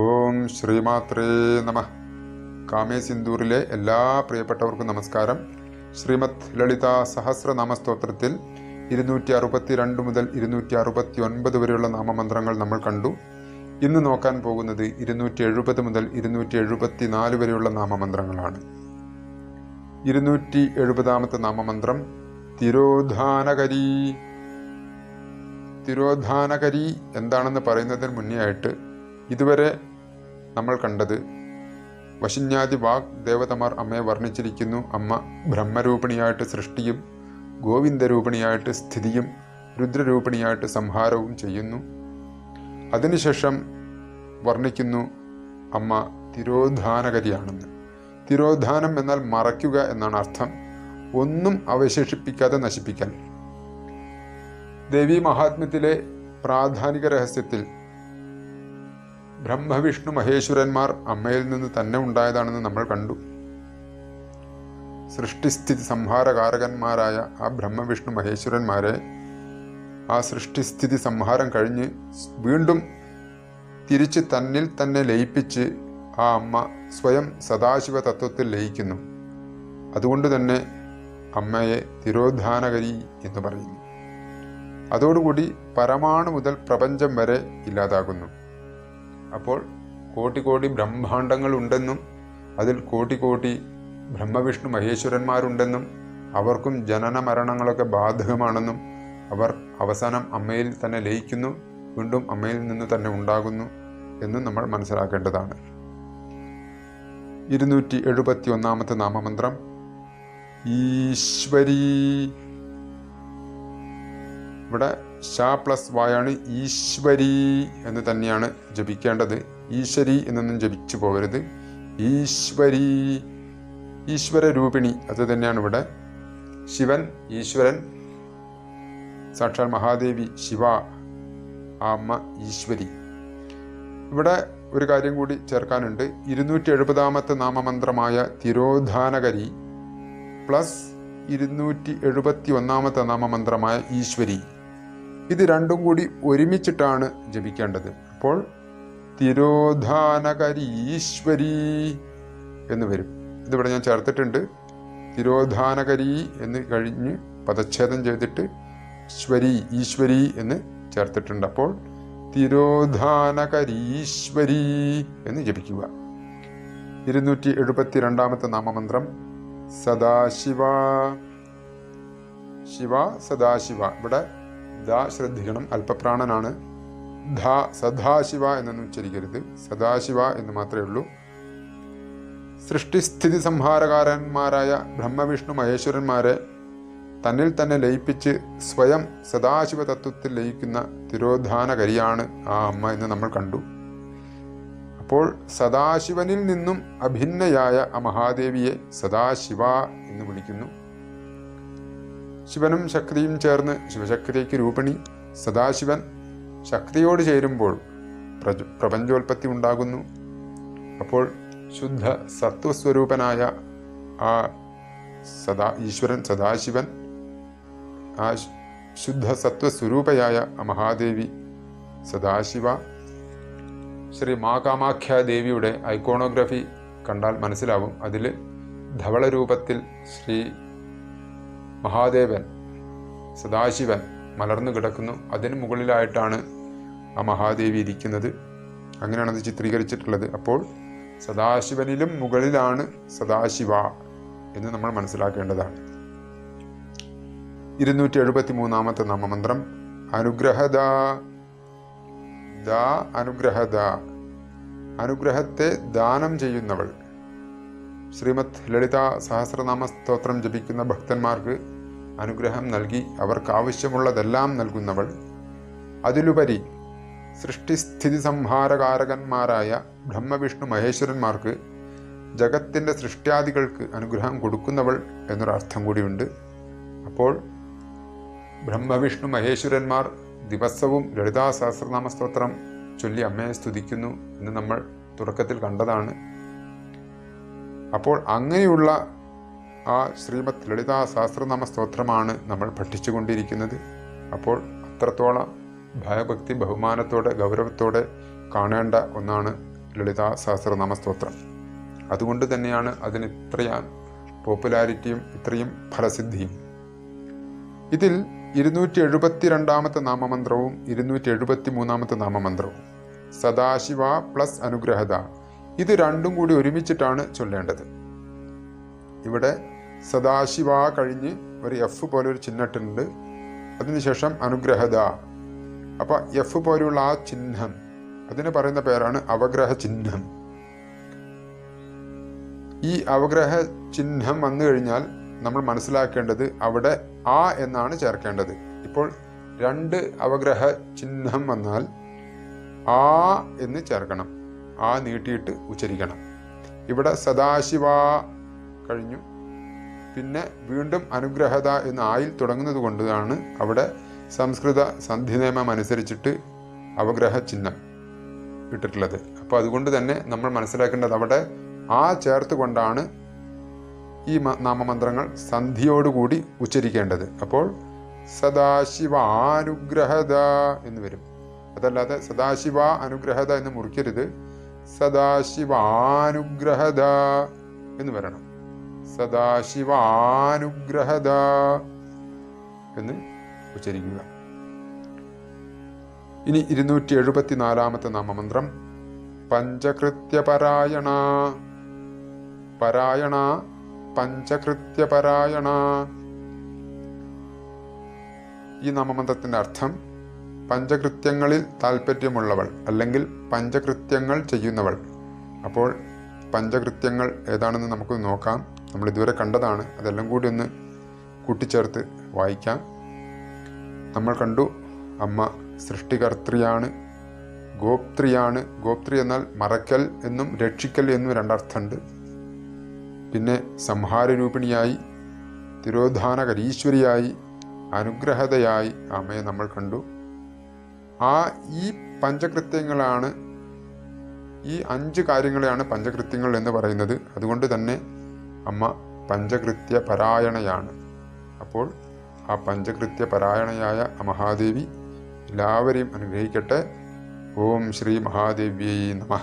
ഓം ശ്രീമാത്രേ നമ. കാമേ സിന്ദൂറിലെ എല്ലാ പ്രിയപ്പെട്ടവർക്കും നമസ്കാരം. ശ്രീമദ് ലളിത സഹസ്രനാമ സ്തോത്രത്തിൽ 262 മുതൽ 269 വരെയുള്ള നാമമന്ത്രങ്ങൾ നമ്മൾ കണ്ടു. ഇന്ന് നോക്കാൻ പോകുന്നത് 270 മുതൽ 274 വരെയുള്ള നാമമന്ത്രങ്ങളാണ്. 270 നാമമന്ത്രം തിരോധാനകരി. തിരോധാനകരി എന്താണെന്ന് പറയുന്നതിന് മുന്നേ ആയിട്ട് ഇതുവരെ നമ്മൾ കണ്ടത് വശിന്യാദി വാഗ് ദേവതമാർ അമ്മയെ വർണ്ണിച്ചിരിക്കുന്നു. അമ്മ ബ്രഹ്മരൂപിണിയായിട്ട് സൃഷ്ടിയും ഗോവിന്ദരൂപിണിയായിട്ട് സ്ഥിതിയും രുദ്രരൂപിണിയായിട്ട് സംഹാരവും ചെയ്യുന്നു. അതിനുശേഷം വർണ്ണിക്കുന്നു അമ്മ തിരോധാനകരിയാണെന്ന്. തിരോധാനം എന്നാൽ മറയ്ക്കുക എന്നാണ് അർത്ഥം. ഒന്നും അവശേഷിപ്പിക്കാതെ നശിപ്പിക്കൽ. ദേവീ മഹാത്മ്യത്തിലെ പ്രാധാനിക രഹസ്യത്തിൽ ബ്രഹ്മവിഷ്ണു മഹേശ്വരന്മാർ അമ്മയിൽ നിന്ന് തന്നെ ഉണ്ടായതാണെന്ന് നമ്മൾ കണ്ടു. സൃഷ്ടിസ്ഥിതി സംഹാരകാരകന്മാരായ ആ ബ്രഹ്മവിഷ്ണു മഹേശ്വരന്മാരെ ആ സൃഷ്ടിസ്ഥിതി സംഹാരം കഴിഞ്ഞ് വീണ്ടും തിരിച്ച് തന്നിൽ തന്നെ ലയിപ്പിച്ച് ആ അമ്മ സ്വയം സദാശിവ തത്വത്തിൽ ലയിക്കുന്നു. അതുകൊണ്ട് തന്നെ അമ്മയെ തിരോധാനകരി എന്ന് പറയുന്നു. അതോടുകൂടി പരമാണു മുതൽ പ്രപഞ്ചം വരെ ഇല്ലാതാകുന്നു. അപ്പോൾ കോടി കോടി ബ്രഹ്മാണ്ടങ്ങൾ ഉണ്ടെന്നും അതിൽ കോടി കോടി ബ്രഹ്മവിഷ്ണു മഹേശ്വരന്മാരുണ്ടെന്നും അവർക്കും ജനന മരണങ്ങളൊക്കെ ബാധകമാണെന്നും അവർ അവസാനം അമ്മയിൽ തന്നെ ലയിക്കുന്നു, വീണ്ടും അമ്മയിൽ നിന്ന് തന്നെ ഉണ്ടാകുന്നു എന്നും നമ്മൾ മനസ്സിലാക്കേണ്ടതാണ്. 271 നാമമന്ത്രം ഈശ്വരീ. ഇവിടെ ഷ പ്ലസ് വായാണ് ഈശ്വരി എന്ന് തന്നെയാണ് ജപിക്കേണ്ടത്. ഈശ്വരി എന്നൊന്നും ജപിച്ചു പോകരുത്. ഈശ്വരി, ഈശ്വര രൂപിണി, അത് തന്നെയാണ് ഇവിടെ. ശിവൻ ഈശ്വരൻ, സാക്ഷാൽ മഹാദേവി ശിവ, ആ അമ്മ ഈശ്വരി. ഇവിടെ ഒരു കാര്യം കൂടി ചേർക്കാനുണ്ട്. 270 നാമമന്ത്രമായ തിരോധാനകരി പ്ലസ് 271 നാമമന്ത്രമായ ഈശ്വരി, ഇത് രണ്ടും കൂടി ഒരുമിച്ചിട്ടാണ് ജപിക്കേണ്ടത്. അപ്പോൾ തിരോധാനകരി ഈശ്വരി എന്ന് വരും. ഇതിവിടെ ഞാൻ ചേർത്തിട്ടുണ്ട്. തിരോധാനകരി എന്ന് കഴിഞ്ഞ് പദച്ഛേദം ചെയ്തിട്ട് ഈശ്വരി ഈശ്വരി എന്ന് ചേർത്തിട്ടുണ്ട്. അപ്പോൾ തിരോധാനകരി ഈശ്വരി എന്ന് ജപിക്കുക. 272 നാമമന്ത്രം സദാശിവ. ശിവ സദാശിവ. ഇവിടെ ദ ശ്രദ്ധിക്കണം, അല്പപ്രാണനാണ്. ധ സദാശിവ എന്നൊന്നും ഉച്ചരിക്കരുത്, സദാശിവ എന്ന് മാത്രമേ ഉള്ളൂ. സൃഷ്ടിസ്ഥിതി സംഹാരകാരന്മാരായ ബ്രഹ്മവിഷ്ണു മഹേശ്വരന്മാരെ തന്നിൽ തന്നെ ലയിപ്പിച്ച് സ്വയം സദാശിവ തത്വത്തിൽ ലയിക്കുന്ന തിരോധാനകരിയാണ് ആ അമ്മ എന്ന് നമ്മൾ കണ്ടു. അപ്പോൾ സദാശിവനിൽ നിന്നും അഭിന്നയായ ആ മഹാദേവിയെ സദാശിവ എന്ന് വിളിക്കുന്നു. ശിവനും ശക്തിയും ചേർന്ന് ശിവശക്തിക്ക് രൂപിണി. സദാശിവൻ ശക്തിയോട് ചേരുമ്പോൾ പ്രപഞ്ചോൽപത്തി ഉണ്ടാകുന്നു. അപ്പോൾ ശുദ്ധ സത്വസ്വരൂപനായ ആ ഈശ്വരൻ സദാശിവൻ, ആ ശുദ്ധ സത്വസ്വരൂപയായ ആ മഹാദേവി സദാശിവ. ശ്രീ മാകാമാഖ്യ ദേവിയുടെ ഐക്കോണോഗ്രഫി കണ്ടാൽ മനസ്സിലാവും. അതിൽ ധവള രൂപത്തിൽ ശ്രീ മഹാദേവൻ സദാശിവൻ മലർന്നു കിടക്കുന്നു. അതിന് മുകളിലായിട്ടാണ് ആ മഹാദേവി ഇരിക്കുന്നത്. അങ്ങനെയാണ് അത് ചിത്രീകരിച്ചിട്ടുള്ളത്. അപ്പോൾ സദാശിവനിലും മുകളിലാണ് സദാശിവ എന്ന് നമ്മൾ മനസ്സിലാക്കേണ്ടതാണ്. 273 നാമമന്ത്രം അനുഗ്രഹദ. അനുഗ്രഹദ, അനുഗ്രഹത്തെ ദാനം ചെയ്യുന്നവൾ. ശ്രീമദ് ലളിത സഹസ്രനാമ സ്തോത്രം ജപിക്കുന്ന ഭക്തന്മാർക്ക് അനുഗ്രഹം നൽകി അവർക്ക് ആവശ്യമുള്ളതെല്ലാം നൽകുന്നവൾ. അതിലുപരി സൃഷ്ടിസ്ഥിതി സംഹാരകാരകന്മാരായ ബ്രഹ്മവിഷ്ണു മഹേശ്വരന്മാർക്ക് ജഗത്തിൻ്റെ സൃഷ്ട്യാദികൾക്ക് അനുഗ്രഹം കൊടുക്കുന്നവൾ എന്നൊരർത്ഥം കൂടിയുണ്ട്. അപ്പോൾ ബ്രഹ്മവിഷ്ണു മഹേശ്വരന്മാർ ദിവസവും ലളിതാ സഹസ്രനാമ സ്തോത്രം ചൊല്ലി അമ്മയെ സ്തുതിക്കുന്നു എന്ന് നമ്മൾ തുടക്കത്തിൽ കണ്ടതാണ്. അപ്പോൾ അങ്ങനെയുള്ള ആ ശ്രീമദ് ലളിതാ സഹസ്രനാമ സ്തോത്രമാണ് നമ്മൾ പഠിച്ചുകൊണ്ടിരിക്കുന്നത്. അപ്പോൾ അത്രത്തോളം ഭയഭക്തി ബഹുമാനത്തോടെ ഗൗരവത്തോടെ കാണേണ്ട ഒന്നാണ് ലളിതാ സഹസ്രനാമ സ്തോത്രം. അതുകൊണ്ട് തന്നെയാണ് അതിന് ഇത്രയും പോപ്പുലാരിറ്റിയും ഇത്രയും ഫലസിദ്ധിയും. ഇതിൽ 272 നാമമന്ത്രവും 273 നാമമന്ത്രവും സദാശിവ പ്ലസ് അനുഗ്രഹത, ഇത് രണ്ടും കൂടി ഒരുമിച്ചിട്ടാണ് ചൊല്ലേണ്ടത്. ഇവിടെ സദാശിവ കഴിഞ്ഞ് ഒരു എഫ് പോലെ ഒരു ചിഹ്നമുണ്ട്, അതിനുശേഷം അനുഗ്രഹത. അപ്പം എഫ് പോലെയുള്ള ആ ചിഹ്നം അതിന് പറയുന്ന പേരാണ് അവഗ്രഹ ചിഹ്നം. ഈ അവഗ്രഹ ചിഹ്നം വന്നു കഴിഞ്ഞാൽ നമ്മൾ മനസ്സിലാക്കേണ്ടത് അവിടെ ആ എന്നാണ് ചേർക്കേണ്ടത്. ഇപ്പോൾ 2 അവഗ്രഹ ചിഹ്നം വന്നാൽ ആ എന്ന് ചേർക്കണം, ആ നീട്ടിയിട്ട് ഉച്ചരിക്കണം. ഇവിടെ സദാശിവ കഴിഞ്ഞു, പിന്നെ വീണ്ടും അനുഗ്രഹത എന്ന് ആയിൽ തുടങ്ങുന്നത് കൊണ്ടാണ് അവിടെ സംസ്കൃത സന്ധി നിയമം അനുസരിച്ചിട്ട് അവഗ്രഹ ചിഹ്നം ഇട്ടിട്ടുള്ളത്. അപ്പോൾ അതുകൊണ്ട് തന്നെ നമ്മൾ മനസ്സിലാക്കേണ്ടത് അവിടെ ആ ചേർത്ത് കൊണ്ടാണ് ഈ നാമമന്ത്രങ്ങൾ സന്ധിയോടുകൂടി ഉച്ചരിക്കേണ്ടത്. അപ്പോൾ സദാശിവാനുഗ്രഹത എന്ന് വരും. അതല്ലാതെ സദാശിവ അനുഗ്രഹത എന്ന് മുറിക്കരുത്, സദാശിവാനുഗ്രഹത എന്ന് വരണം. സദാശിവാനുഗ്രഹത എന്ന് ഉച്ചരിക്കുക. ഇനി 274 നാമമന്ത്രം പഞ്ചകൃത്യപരായണ. പരായണ, പഞ്ചകൃത്യപരായണ. ഈ നാമമന്ത്രത്തിന്റെ അർത്ഥം പഞ്ചകൃത്യങ്ങളിൽ താല്പര്യമുള്ളവൾ, അല്ലെങ്കിൽ പഞ്ചകൃത്യങ്ങൾ ചെയ്യുന്നവൾ. അപ്പോൾ പഞ്ചകൃത്യങ്ങൾ ഏതാണെന്ന് നമുക്ക് നോക്കാം. നമ്മൾ ഇതുവരെ കണ്ടതാണ്, അതെല്ലാം കൂടി ഒന്ന് കൂട്ടിച്ചേർത്ത് വായിക്കാം. നമ്മൾ കണ്ടു, അമ്മ സൃഷ്ടികർത്രിയാണ്, ഗോപ്ത്രിയാണ്. ഗോപ്ത്രി എന്നാൽ മറയ്ക്കൽ എന്നും രക്ഷിക്കൽ എന്നും 2 അർത്ഥമുണ്ട്. പിന്നെ സംഹാരരൂപിണിയായി, തിരോധാനകരീശ്വരിയായി, അനുഗ്രഹതയായി അമ്മയെ നമ്മൾ കണ്ടു. ഈ പഞ്ചകൃത്യങ്ങളാണ്, ഈ 5 കാര്യങ്ങളെയാണ് പഞ്ചകൃത്യങ്ങൾ എന്ന് പറയുന്നത്. അതുകൊണ്ട് തന്നെ അമ്മ പഞ്ചകൃത്യ പരായണയാണ്. അപ്പോൾ ആ പഞ്ചകൃത്യ പരായണയായ മഹാദേവി എല്ലാവരെയും അനുഗ്രഹിക്കട്ടെ. ഓം ശ്രീ മഹാദേവ്യൈ നമഃ.